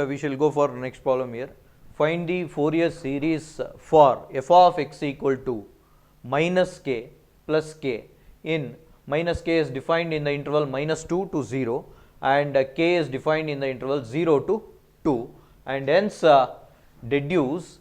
we shall go for next problem here. Find the Fourier series for f of x equal to minus k plus k in minus k is defined in the interval minus 2 to 0 and k is defined in the interval 0 to 2, and hence deduce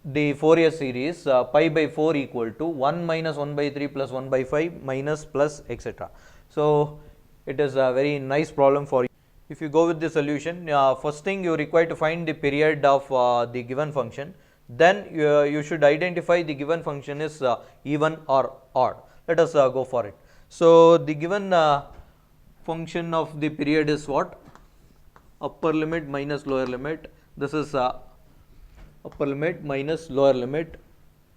the Fourier series pi by 4 equal to 1 minus 1 by 3 plus 1 by 5 minus plus etc. So it is a very nice problem for you. If you go with the solution, first thing you require to find the period of the given function, then you should identify the given function is even or odd. Let us go for it. So the given function of the period is what? Upper limit minus lower limit. This is upper limit minus lower limit.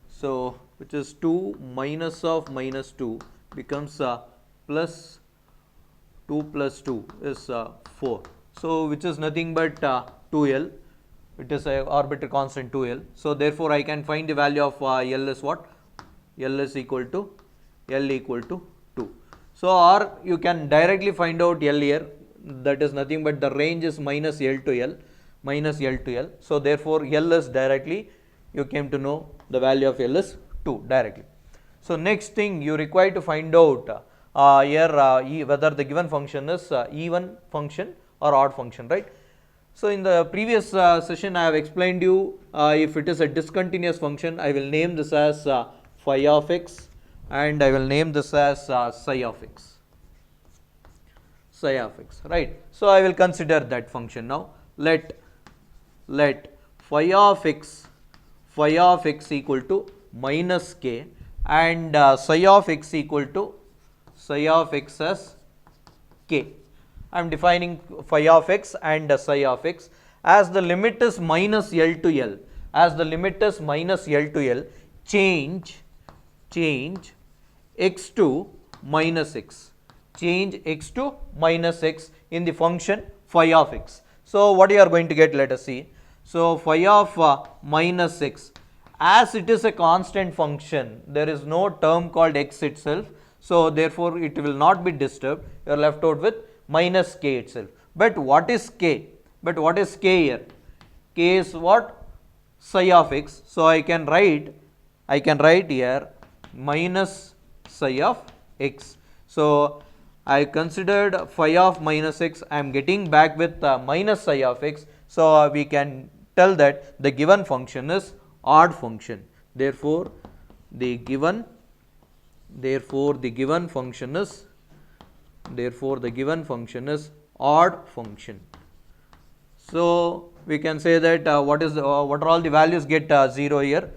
So which is 2 minus of minus 2 becomes plus 2 plus 2 is 4. So which is nothing but 2L. It is a arbitrary constant 2L. So therefore I can find the value of L is what? L is equal to 2. So or you can directly find out L here. That is nothing but the range is minus L to L. So therefore L is directly, you came to know the value of L is 2 directly. So next thing you require to find out here whether the given function is even function or odd function, right? So in the previous session I have explained you if it is a discontinuous function, I will name this as phi of x and I will name this as psi of x, right? So I will consider that function now. Let phi of x equal to minus k and psi of x equal to psi of x as k. I am defining phi of x and psi of x as the limit is minus L to L. As the limit is minus L to L, change x to minus x. Change x to minus x in the function phi of x. So what you are going to get, let us see. So phi of minus x, as it is a constant function, there is no term called x itself. So therefore it will not be disturbed. You are left out with minus k itself. But what is k? Here? K is what? Psi of x. So I can write here minus psi of x. So I considered phi of minus x. I am getting back with minus psi of x. So we can tell that the given function is odd function. Therefore the given function is odd function. So we can say that what are all the values get 0 here.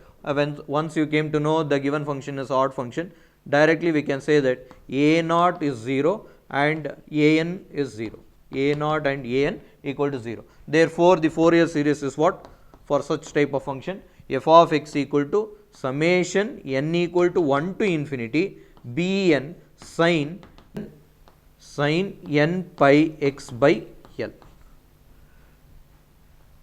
Once you came to know the given function is odd function, directly we can say that a0 is 0 and an is 0. a0 and an equal to 0. Therefore the Fourier series is what? For such type of function, f of x equal to summation n equal to 1 to infinity bn sin n pi x by L.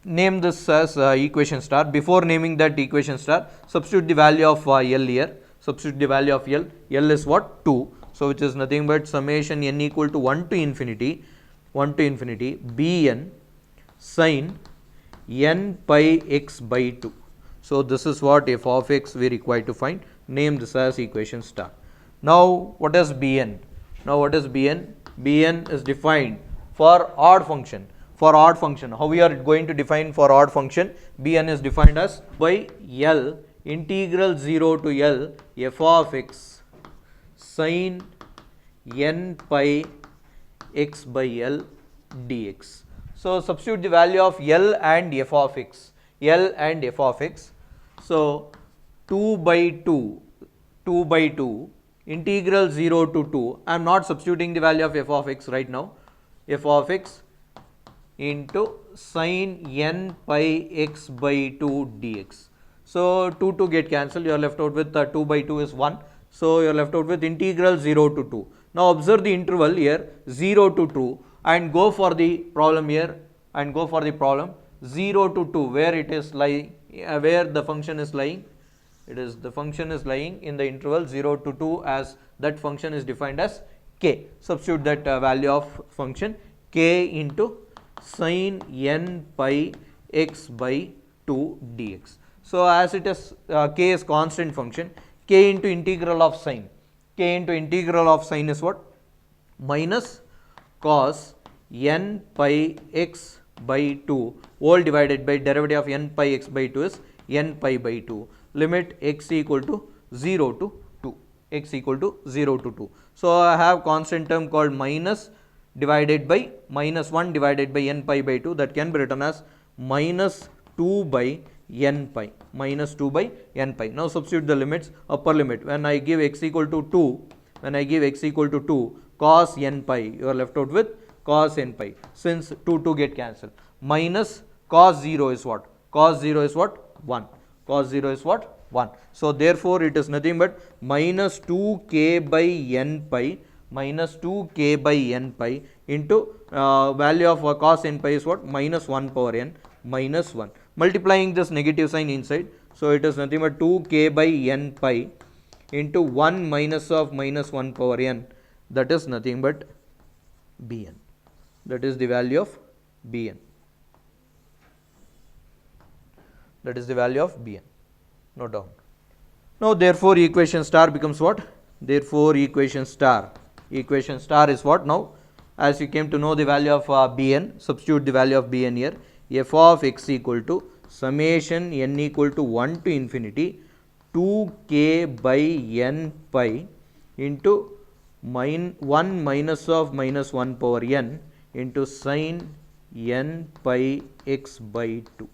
Name this as equation star. Before naming that equation star, substitute the value of L here. Substitute the value of L. L is what? 2. So which is nothing but summation n equal to 1 to infinity bn sin n pi x by 2. So this is what f of x we require to find. Name this as equation star. Now what is bn? Bn is defined for odd function. How we are going to define for odd function? Bn is defined as by L integral 0 to L f of x sin n pi x by L dx. So substitute the value of L and f of x. So 2 by 2 integral 0 to 2. I am not substituting the value of f of x right now. F of x into sin n pi x by 2 dx. So 2 get cancelled. You are left out with 2 by 2 is 1. So you are left out with integral 0 to 2. Now observe the interval here 0 to 2 and go for the problem here 0 to 2 where it is lying, where the function is lying. The function is lying in the interval 0 to 2 as that function is defined as k. Substitute that value of function k into sin n pi x by 2 dx. So as it is k is constant function, k into integral of sine, k into integral of sine is what? Minus cos n pi x by 2 whole divided by derivative of n pi x by 2 is n pi by 2, limit x equal to 0 to 2, x equal to 0 to 2. So I have constant term called minus divided by minus 1 divided by n pi by 2, that can be written as minus 2 by n pi, minus 2 by n pi. Now substitute the limits. Upper limit, when I give x equal to 2, when I give x equal to 2, cos n pi, you are left out with cos n pi, since 2 get cancelled, minus cos 0 is what? Cos 0 is what? 1. Cos 0 is what? 1. So therefore it is nothing but minus 2k by n pi, minus 2k by n pi into value of cos n pi is what? Minus 1 power n minus 1. Multiplying this negative sign inside, so it is nothing but 2k by n pi into 1 minus of minus 1 power n, that is nothing but bn. That is the value of bn. That is the value of bn. Note down. Now therefore equation star becomes what? Therefore equation star is what now? As you came to know the value of bn, substitute the value of bn here. F of x equal to summation n equal to 1 to infinity 2k by n pi into 1 minus of minus 1 power n into sin n pi x by 2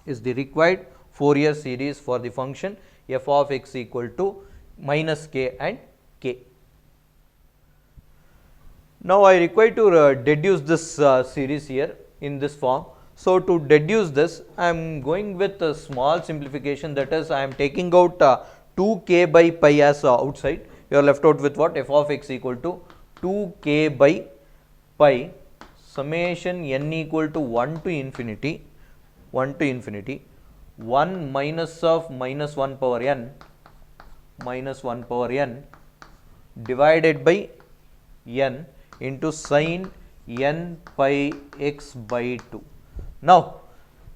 is the required Fourier series for the function f of x equal to minus k and k. Now I require to deduce this series here in this form. So to deduce this, I am going with a small simplification, that is I am taking out 2k by pi as outside. You are left out with what? F of x equal to 2k by pi summation n equal to 1 to infinity 1 minus of minus 1 power n divided by n into sin n pi x by 2. Now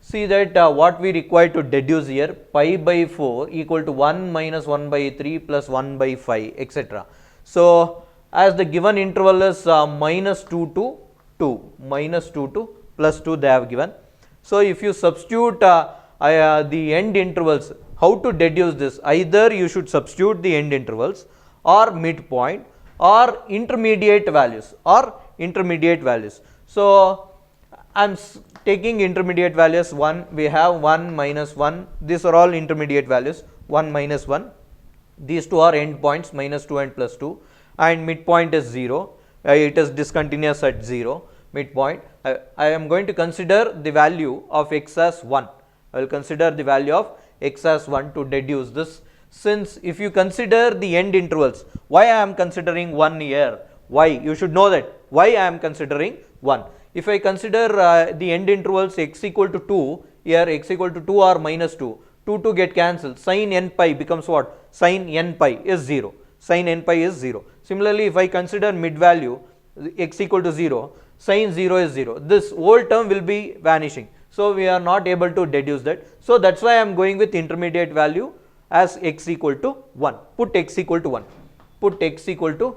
see that what we require to deduce here, pi by 4 equal to 1 minus 1 by 3 plus 1 by 5 etc. So as the given interval is minus 2 to 2, minus 2 to plus 2 they have given. So if you substitute the end intervals, how to deduce this? Either you should substitute the end intervals or midpoint or intermediate values So I am taking intermediate values. 1, we have 1 minus 1, these are all intermediate values. 1 minus 1, these two are end points, minus 2 and plus 2, and midpoint is 0. It is discontinuous at 0 midpoint. I am going to consider the value of x as 1. I will consider the value of x as 1 to deduce this. Since if you consider the end intervals, why I am considering 1 here? Why? You should know that. Why I am considering 1? If I consider the end intervals x equal to 2, here x equal to 2 or minus 2, 2 get cancelled. Sin n pi becomes what? Sin n pi is 0. Sin n pi is 0. Similarly, if I consider mid value x equal to 0, sin 0 is 0. This whole term will be vanishing. So we are not able to deduce that. So that's why I am going with intermediate value as x equal to 1. Put x equal to 1. Put x equal to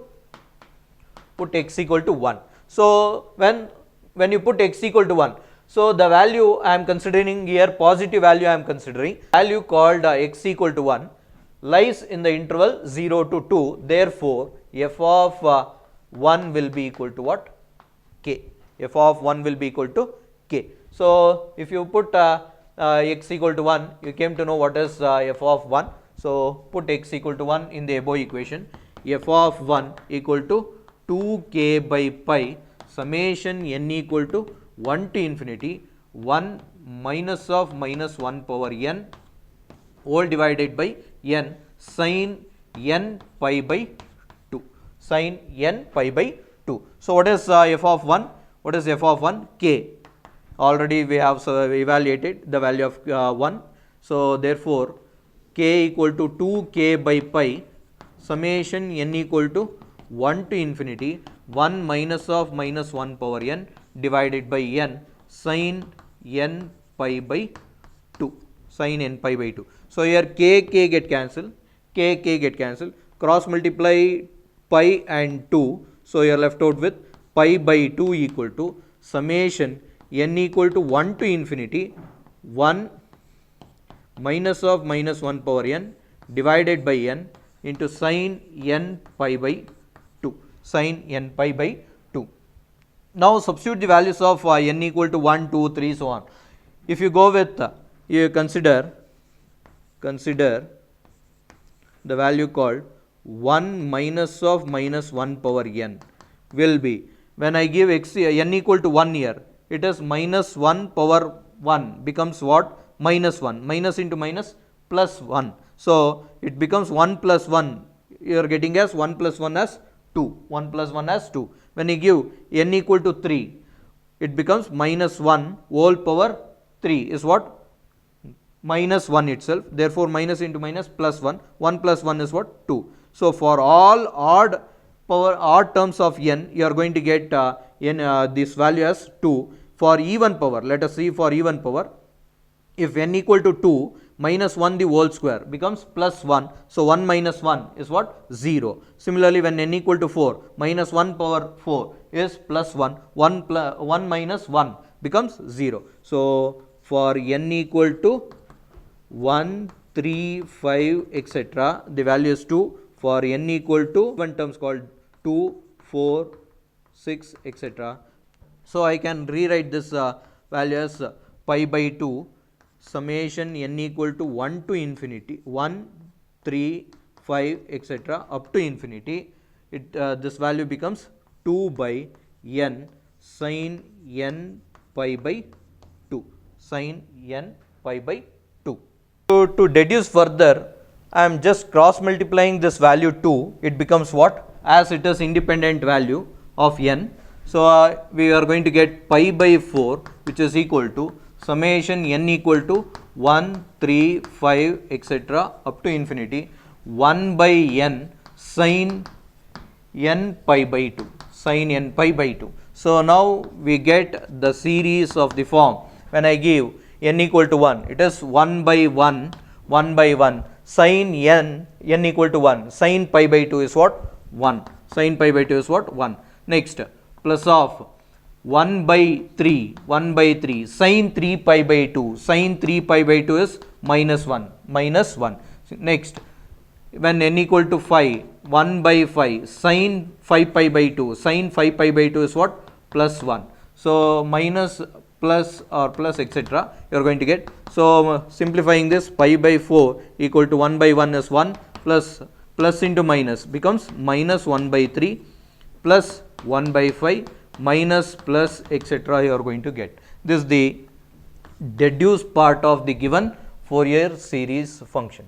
1. So when you put x equal to 1, so the value I am considering here, positive value I am considering, value called x equal to 1 lies in the interval 0 to 2. Therefore f of 1 will be equal to what? K. F of 1 will be equal to k. So if you put x equal to 1, you came to know what is f of 1. So put x equal to 1 in the above equation. F of 1 equal to 2k by pi summation n equal to 1 to infinity 1 minus of minus 1 power n whole divided by n sin n pi by 2. Sin n pi by 2. So what is f of 1? What is f of 1? K. Already we have evaluated the value of 1. So therefore k equal to 2k by pi summation n equal to 1 to infinity 1 minus of minus 1 power n divided by n sin n pi by 2, sin n pi by 2. So here k get cancelled, k get cancelled, cross multiply pi and 2, so you are left out with pi by 2 equal to summation n equal to 1 to infinity 1 minus of minus 1 power n divided by n into sin n pi by 2, sin n pi by 2. Now substitute the values of n equal to 1, 2, 3, so on. If you go with, you consider the value called 1 minus of minus 1 power n will be, when I give x n equal to 1 here, it is minus 1 power 1 becomes what? Minus 1, minus into minus plus 1. So it becomes 1 plus 1, you are getting as 1 plus 1 as 2, 1 plus 1 as 2. When you give n equal to 3, it becomes minus 1 whole power 3 is what? Minus 1 itself. Therefore minus into minus plus 1, 1 plus 1 is what? 2. So for all odd terms of n, you are going to get this value as 2. For even power, let us see for even power, if n equal to 2, minus 1 the whole square becomes plus 1. So 1 minus 1 is what? 0. Similarly, when n equal to 4, minus 1 power 4 is plus 1. 1 minus 1 becomes 0. So for n equal to 1, 3, 5, etc., the value is 2. For n equal to one terms called 2, 4, 6, etc. So I can rewrite this value as pi by 2 summation n equal to 1 to infinity 1, 3, 5, etc. up to infinity. This value becomes 2 by n sin n pi by 2, sin n pi by 2. So to deduce further, I am just cross multiplying this value 2, it becomes what? As it is independent value of n. So we are going to get pi by 4, which is equal to summation n equal to 1, 3, 5, etc. up to infinity 1 by n sin n pi by 2, sin n pi by 2. So now we get the series of the form. When I give n equal to 1, it is 1 by 1, 1 by 1, sin n equal to 1, sin pi by 2 is what? 1, sin pi by 2 is what? 1. Next, plus of 1 by 3, 1 by 3, sin 3 pi by 2, sin 3 pi by 2 is minus 1, minus 1. Next, when n equal to 5, 1 by 5, sin 5 pi by 2, sin 5 pi by 2 is what? Plus 1. So minus, plus or plus, etc. you are going to get. So simplifying this, pi by 4 equal to 1 by 1 is 1, plus into minus becomes minus 1 by 3 plus 1 by 5 minus plus, etc. you are going to get. This is the deduced part of the given Fourier series function.